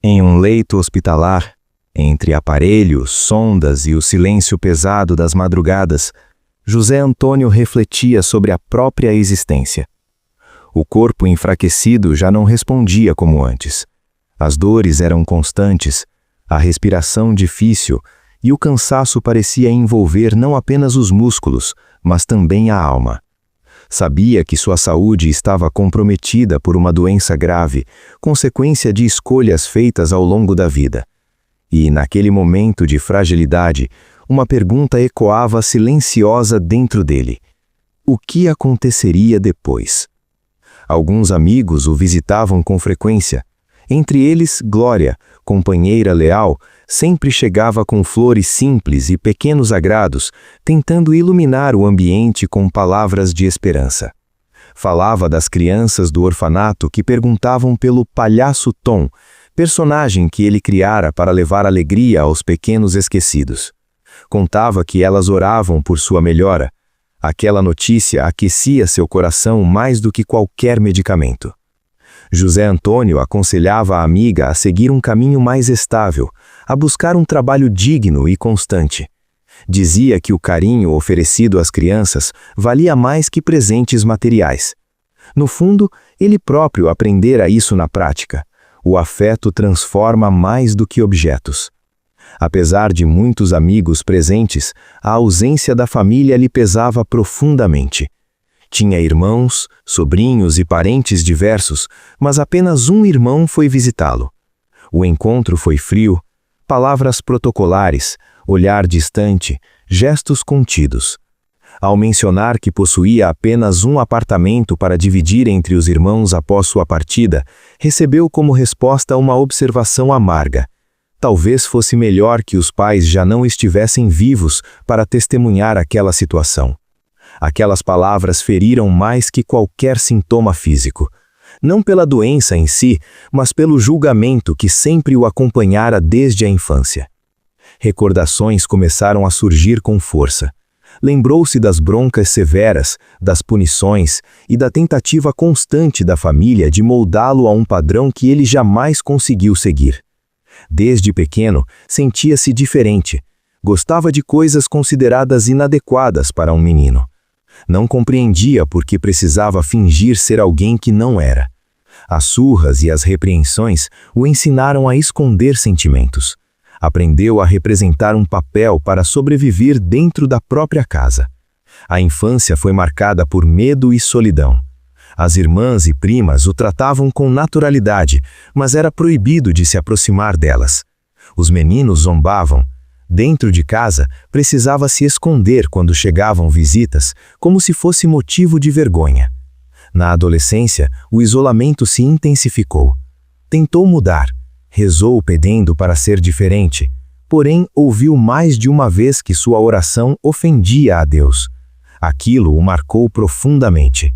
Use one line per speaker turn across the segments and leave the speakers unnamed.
Em um leito hospitalar, entre aparelhos, sondas e o silêncio pesado das madrugadas, José Antônio refletia sobre a própria existência. O corpo enfraquecido já não respondia como antes. As dores eram constantes, a respiração difícil e o cansaço parecia envolver não apenas os músculos, mas também a alma. Sabia que sua saúde estava comprometida por uma doença grave, consequência de escolhas feitas ao longo da vida. E, naquele momento de fragilidade, uma pergunta ecoava silenciosa dentro dele. O que aconteceria depois? Alguns amigos o visitavam com frequência. Entre eles, Glória, companheira leal, sempre chegava com flores simples e pequenos agrados, tentando iluminar o ambiente com palavras de esperança. Falava das crianças do orfanato que perguntavam pelo palhaço Tom, personagem que ele criara para levar alegria aos pequenos esquecidos. Contava que elas oravam por sua melhora. Aquela notícia aquecia seu coração mais do que qualquer medicamento. José Antônio aconselhava a amiga a seguir um caminho mais estável, a buscar um trabalho digno e constante. Dizia que o carinho oferecido às crianças valia mais que presentes materiais. No fundo, ele próprio aprendera isso na prática. O afeto transforma mais do que objetos. Apesar de muitos amigos presentes, a ausência da família lhe pesava profundamente. Tinha irmãos, sobrinhos e parentes diversos, mas apenas um irmão foi visitá-lo. O encontro foi frio, palavras protocolares, olhar distante, gestos contidos. Ao mencionar que possuía apenas um apartamento para dividir entre os irmãos após sua partida, recebeu como resposta uma observação amarga. Talvez fosse melhor que os pais já não estivessem vivos para testemunhar aquela situação. Aquelas palavras feriram mais que qualquer sintoma físico. Não pela doença em si, mas pelo julgamento que sempre o acompanhara desde a infância. Recordações começaram a surgir com força. Lembrou-se das broncas severas, das punições e da tentativa constante da família de moldá-lo a um padrão que ele jamais conseguiu seguir. Desde pequeno, sentia-se diferente. Gostava de coisas consideradas inadequadas para um menino. Não compreendia por que precisava fingir ser alguém que não era. As surras e as repreensões o ensinaram a esconder sentimentos. Aprendeu a representar um papel para sobreviver dentro da própria casa. A infância foi marcada por medo e solidão. As irmãs e primas o tratavam com naturalidade, mas era proibido de se aproximar delas. Os meninos zombavam. Dentro de casa, precisava se esconder quando chegavam visitas, como se fosse motivo de vergonha. Na adolescência, o isolamento se intensificou. Tentou mudar. Rezou pedindo para ser diferente, porém ouviu mais de uma vez que sua oração ofendia a Deus. Aquilo o marcou profundamente.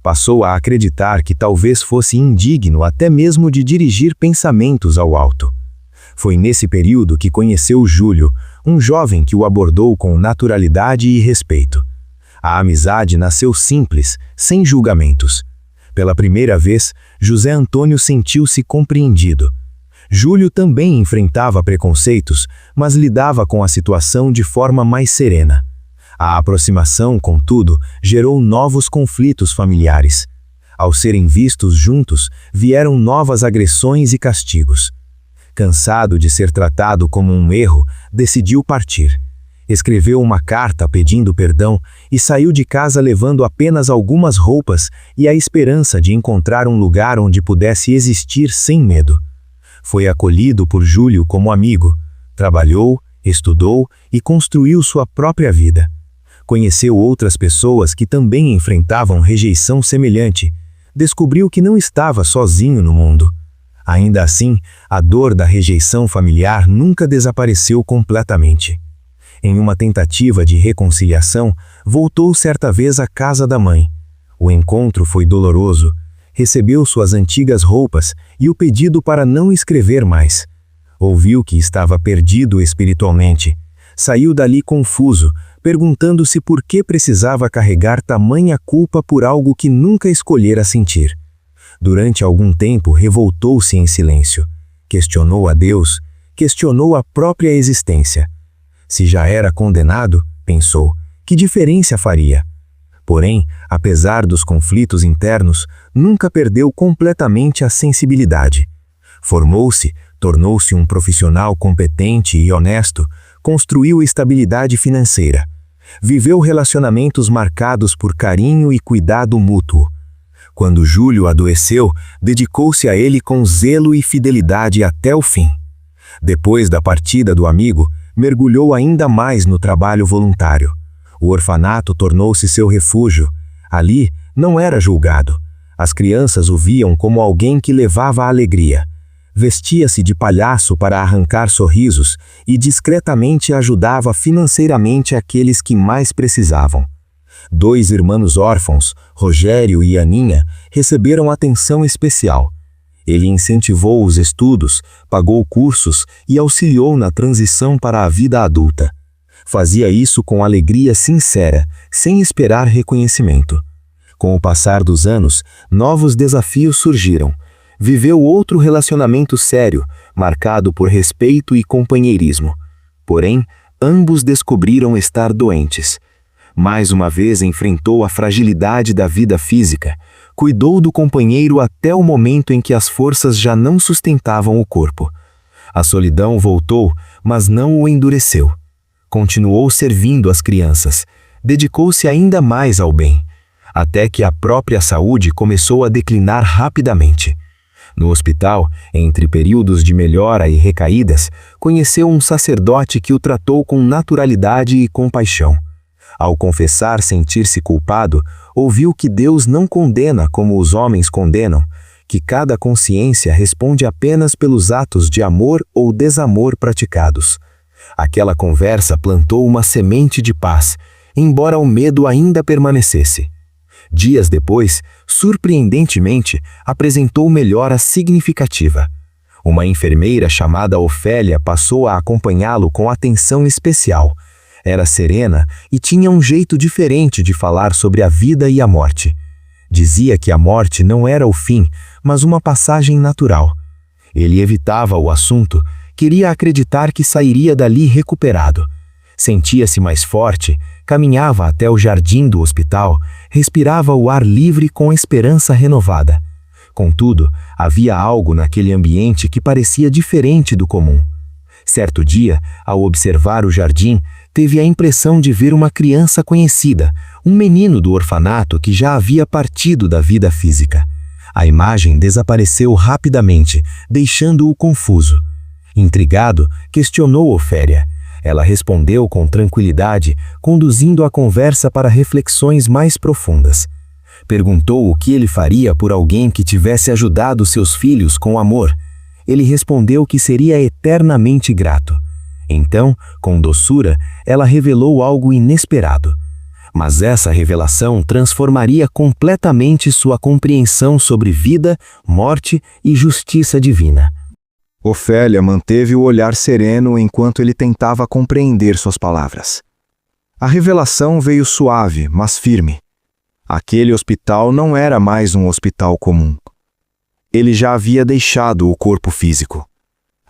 Passou a acreditar que talvez fosse indigno até mesmo de dirigir pensamentos ao alto. Foi nesse período que conheceu Júlio, um jovem que o abordou com naturalidade e respeito. A amizade nasceu simples, sem julgamentos. Pela primeira vez, José Antônio sentiu-se compreendido. Júlio também enfrentava preconceitos, mas lidava com a situação de forma mais serena. A aproximação, contudo, gerou novos conflitos familiares. Ao serem vistos juntos, vieram novas agressões e castigos. Cansado de ser tratado como um erro, decidiu partir. Escreveu uma carta pedindo perdão e saiu de casa levando apenas algumas roupas e a esperança de encontrar um lugar onde pudesse existir sem medo. Foi acolhido por Júlio como amigo. Trabalhou, estudou e construiu sua própria vida. Conheceu outras pessoas que também enfrentavam rejeição semelhante. Descobriu que não estava sozinho no mundo. Ainda assim, a dor da rejeição familiar nunca desapareceu completamente. Em uma tentativa de reconciliação, voltou certa vez à casa da mãe. O encontro foi doloroso. Recebeu suas antigas roupas e o pedido para não escrever mais. Ouviu que estava perdido espiritualmente. Saiu dali confuso, perguntando-se por que precisava carregar tamanha culpa por algo que nunca escolhera sentir. Durante algum tempo revoltou-se em silêncio. Questionou a Deus, questionou a própria existência. Se já era condenado, pensou, que diferença faria? Porém, apesar dos conflitos internos, nunca perdeu completamente a sensibilidade. Formou-se, tornou-se um profissional competente e honesto, construiu estabilidade financeira. Viveu relacionamentos marcados por carinho e cuidado mútuo. Quando Júlio adoeceu, dedicou-se a ele com zelo e fidelidade até o fim. Depois da partida do amigo, mergulhou ainda mais no trabalho voluntário. O orfanato tornou-se seu refúgio. Ali, não era julgado. As crianças o viam como alguém que levava a alegria. Vestia-se de palhaço para arrancar sorrisos e discretamente ajudava financeiramente aqueles que mais precisavam. 2 irmãos órfãos, Rogério e Aninha, receberam atenção especial. Ele incentivou os estudos, pagou cursos e auxiliou na transição para a vida adulta. Fazia isso com alegria sincera, sem esperar reconhecimento. Com o passar dos anos, novos desafios surgiram. Viveu outro relacionamento sério, marcado por respeito e companheirismo. Porém, ambos descobriram estar doentes. Mais uma vez enfrentou a fragilidade da vida física, cuidou do companheiro até o momento em que as forças já não sustentavam o corpo. A solidão voltou, mas não o endureceu. Continuou servindo as crianças, dedicou-se ainda mais ao bem, até que a própria saúde começou a declinar rapidamente. No hospital, entre períodos de melhora e recaídas, conheceu um sacerdote que o tratou com naturalidade e compaixão. Ao confessar sentir-se culpado, ouviu que Deus não condena como os homens condenam, que cada consciência responde apenas pelos atos de amor ou desamor praticados. Aquela conversa plantou uma semente de paz, embora o medo ainda permanecesse. Dias depois, surpreendentemente, apresentou melhora significativa. Uma enfermeira chamada Ofélia passou a acompanhá-lo com atenção especial. Era serena e tinha um jeito diferente de falar sobre a vida e a morte. Dizia que a morte não era o fim, mas uma passagem natural. Ele evitava o assunto, queria acreditar que sairia dali recuperado. Sentia-se mais forte, caminhava até o jardim do hospital, respirava o ar livre com esperança renovada. Contudo, havia algo naquele ambiente que parecia diferente do comum. Certo dia, ao observar o jardim, teve a impressão de ver uma criança conhecida, um menino do orfanato que já havia partido da vida física. A imagem desapareceu rapidamente, deixando-o confuso. Intrigado, questionou Ofélia. Ela respondeu com tranquilidade, conduzindo a conversa para reflexões mais profundas. Perguntou o que ele faria por alguém que tivesse ajudado seus filhos com amor. Ele respondeu que seria eternamente grato. Então, com doçura, ela revelou algo inesperado. Mas essa revelação transformaria completamente sua compreensão sobre vida, morte e justiça divina.
Ofélia manteve o olhar sereno enquanto ele tentava compreender suas palavras. A revelação veio suave, mas firme. Aquele hospital não era mais um hospital comum. Ele já havia deixado o corpo físico.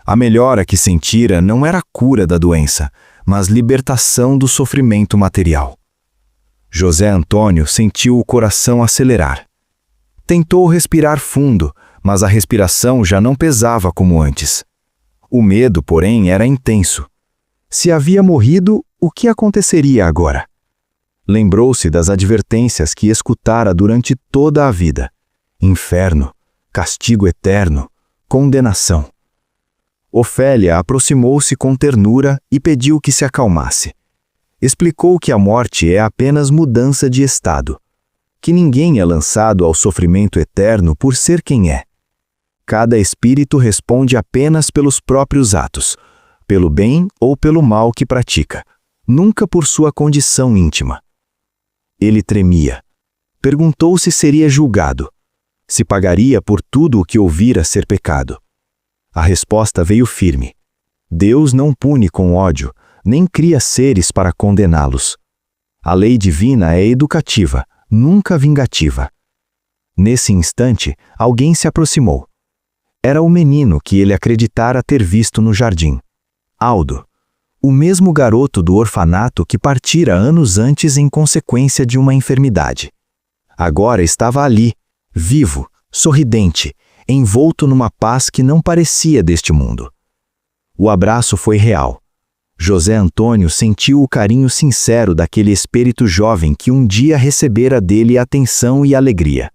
A melhora que sentira não era a cura da doença, mas libertação do sofrimento material. José Antônio sentiu o coração acelerar. Tentou respirar fundo, mas a respiração já não pesava como antes. O medo, porém, era intenso. Se havia morrido, o que aconteceria agora? Lembrou-se das advertências que escutara durante toda a vida. Inferno, castigo eterno, condenação. Ofélia aproximou-se com ternura e pediu que se acalmasse. Explicou que a morte é apenas mudança de estado, que ninguém é lançado ao sofrimento eterno por ser quem é. Cada espírito responde apenas pelos próprios atos, pelo bem ou pelo mal que pratica, nunca por sua condição íntima. Ele tremia. Perguntou se seria julgado, se pagaria por tudo o que ouvira ser pecado. A resposta veio firme. Deus não pune com ódio, nem cria seres para condená-los. A lei divina é educativa, nunca vingativa. Nesse instante, alguém se aproximou. Era o menino que ele acreditara ter visto no jardim. Aldo, o mesmo garoto do orfanato que partira anos antes em consequência de uma enfermidade. Agora estava ali, vivo, sorridente, envolto numa paz que não parecia deste mundo. O abraço foi real. José Antônio sentiu o carinho sincero daquele espírito jovem que um dia recebera dele atenção e alegria.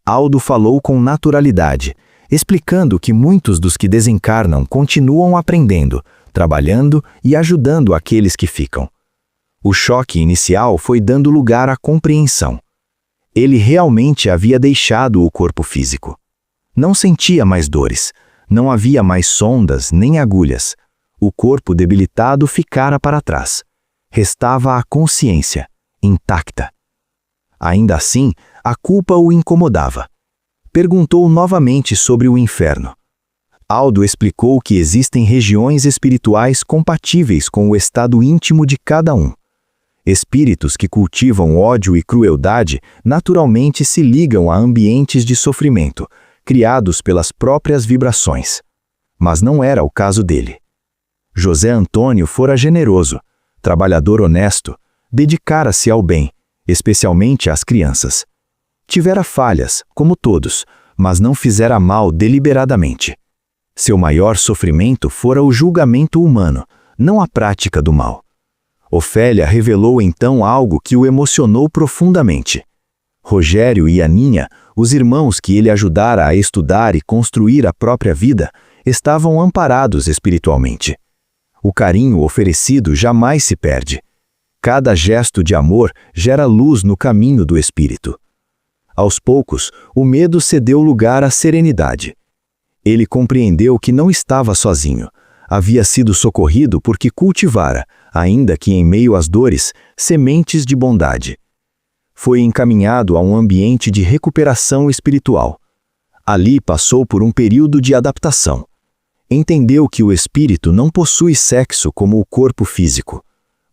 Aldo falou com naturalidade, explicando que muitos dos que desencarnam continuam aprendendo, trabalhando e ajudando aqueles que ficam. O choque inicial foi dando lugar à compreensão. Ele realmente havia deixado o corpo físico. Não sentia mais dores, não havia mais sondas nem agulhas. O corpo debilitado ficara para trás. Restava a consciência, intacta. Ainda assim, a culpa o incomodava. Perguntou novamente sobre o inferno. Aldo explicou que existem regiões espirituais compatíveis com o estado íntimo de cada um. Espíritos que cultivam ódio e crueldade naturalmente se ligam a ambientes de sofrimento, criados pelas próprias vibrações. Mas não era o caso dele. José Antônio fora generoso, trabalhador honesto, dedicara-se ao bem, especialmente às crianças. Tivera falhas, como todos, mas não fizera mal deliberadamente. Seu maior sofrimento fora o julgamento humano, não a prática do mal. Ofélia revelou então algo que o emocionou profundamente. Rogério e Aninha, os irmãos que ele ajudara a estudar e construir a própria vida, estavam amparados espiritualmente. O carinho oferecido jamais se perde. Cada gesto de amor gera luz no caminho do espírito. Aos poucos, o medo cedeu lugar à serenidade. Ele compreendeu que não estava sozinho. Havia sido socorrido porque cultivara, ainda que em meio às dores, sementes de bondade. Foi encaminhado a um ambiente de recuperação espiritual. Ali passou por um período de adaptação. Entendeu que o espírito não possui sexo como o corpo físico.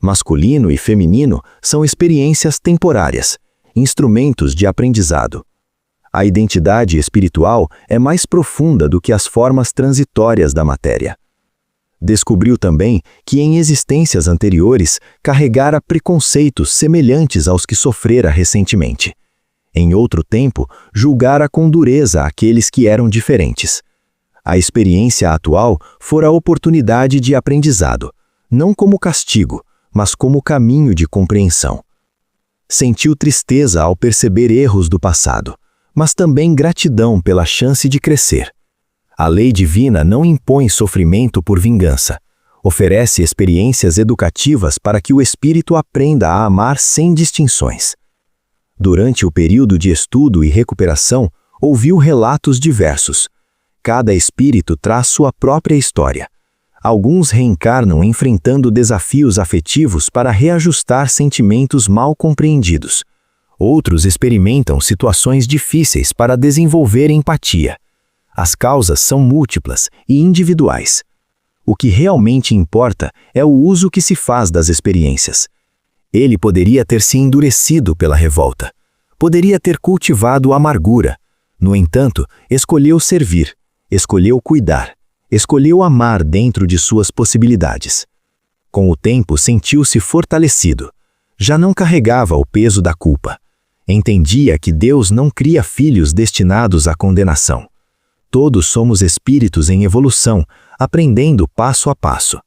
Masculino e feminino são experiências temporárias, instrumentos de aprendizado. A identidade espiritual é mais profunda do que as formas transitórias da matéria. Descobriu também que em existências anteriores carregara preconceitos semelhantes aos que sofrera recentemente. Em outro tempo, julgara com dureza aqueles que eram diferentes. A experiência atual fora a oportunidade de aprendizado, não como castigo, mas como caminho de compreensão. Sentiu tristeza ao perceber erros do passado, mas também gratidão pela chance de crescer. A lei divina não impõe sofrimento por vingança. Oferece experiências educativas para que o espírito aprenda a amar sem distinções. Durante o período de estudo e recuperação, ouviu relatos diversos. Cada espírito traz sua própria história. Alguns reencarnam enfrentando desafios afetivos para reajustar sentimentos mal compreendidos. Outros experimentam situações difíceis para desenvolver empatia. As causas são múltiplas e individuais. O que realmente importa é o uso que se faz das experiências. Ele poderia ter se endurecido pela revolta. Poderia ter cultivado amargura. No entanto, escolheu servir, escolheu cuidar, escolheu amar dentro de suas possibilidades. Com o tempo, sentiu-se fortalecido. Já não carregava o peso da culpa. Entendia que Deus não cria filhos destinados à condenação. Todos somos espíritos em evolução, aprendendo passo a passo.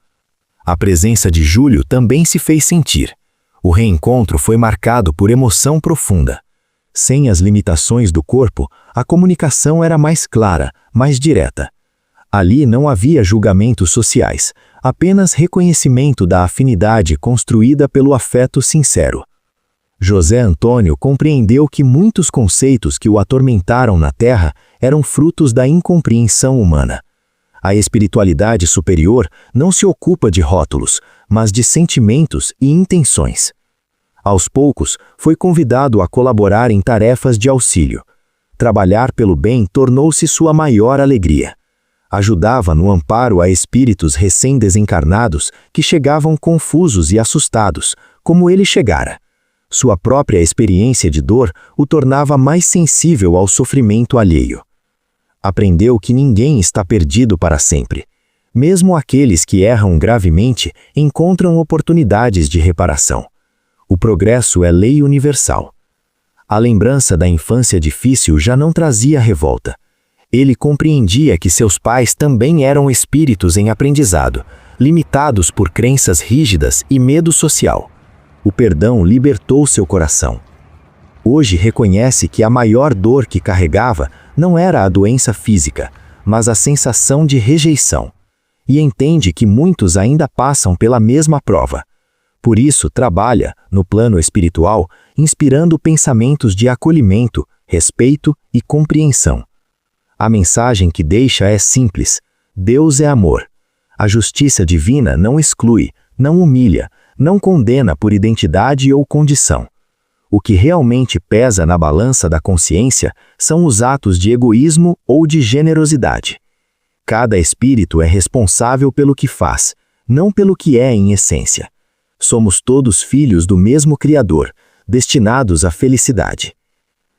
A presença de Júlio também se fez sentir. O reencontro foi marcado por emoção profunda. Sem as limitações do corpo, a comunicação era mais clara, mais direta. Ali não havia julgamentos sociais, apenas reconhecimento da afinidade construída pelo afeto sincero. José Antônio compreendeu que muitos conceitos que o atormentaram na Terra eram frutos da incompreensão humana. A espiritualidade superior não se ocupa de rótulos, mas de sentimentos e intenções. Aos poucos, foi convidado a colaborar em tarefas de auxílio. Trabalhar pelo bem tornou-se sua maior alegria. Ajudava no amparo a espíritos recém-desencarnados que chegavam confusos e assustados, como ele chegara. Sua própria experiência de dor o tornava mais sensível ao sofrimento alheio.
Aprendeu que ninguém está perdido para sempre. Mesmo aqueles que erram gravemente encontram oportunidades de reparação. O progresso é lei universal. A lembrança da infância difícil já não trazia revolta. Ele compreendia que seus pais também eram espíritos em aprendizado, limitados por crenças rígidas e medo social. O perdão libertou seu coração. Hoje reconhece que a maior dor que carregava não era a doença física, mas a sensação de rejeição. E entende que muitos ainda passam pela mesma prova. Por isso, trabalha, no plano espiritual, inspirando pensamentos de acolhimento, respeito e compreensão. A mensagem que deixa é simples: Deus é amor. A justiça divina não exclui, não humilha, não condena por identidade ou condição. O que realmente pesa na balança da consciência são os atos de egoísmo ou de generosidade. Cada espírito é responsável pelo que faz, não pelo que é em essência. Somos todos filhos do mesmo Criador, destinados à felicidade.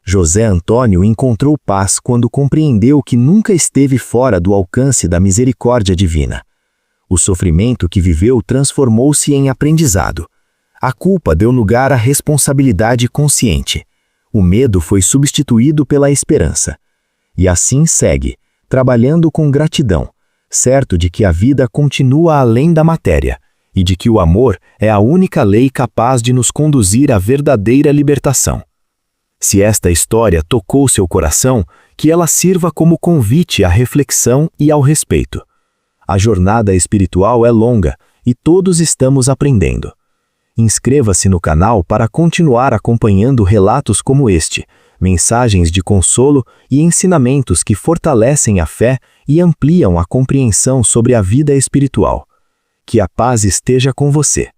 José Antônio encontrou paz quando compreendeu que nunca esteve fora do alcance da misericórdia divina. O sofrimento que viveu transformou-se em aprendizado. A culpa deu lugar à responsabilidade consciente. O medo foi substituído pela esperança. E assim segue, trabalhando com gratidão, certo de que a vida continua além da matéria, e de que o amor é a única lei capaz de nos conduzir à verdadeira libertação. Se esta história tocou seu coração, que ela sirva como convite à reflexão e ao respeito. A jornada espiritual é longa e todos estamos aprendendo. Inscreva-se no canal para continuar acompanhando relatos como este, mensagens de consolo e ensinamentos que fortalecem a fé e ampliam a compreensão sobre a vida espiritual. Que a paz esteja com você.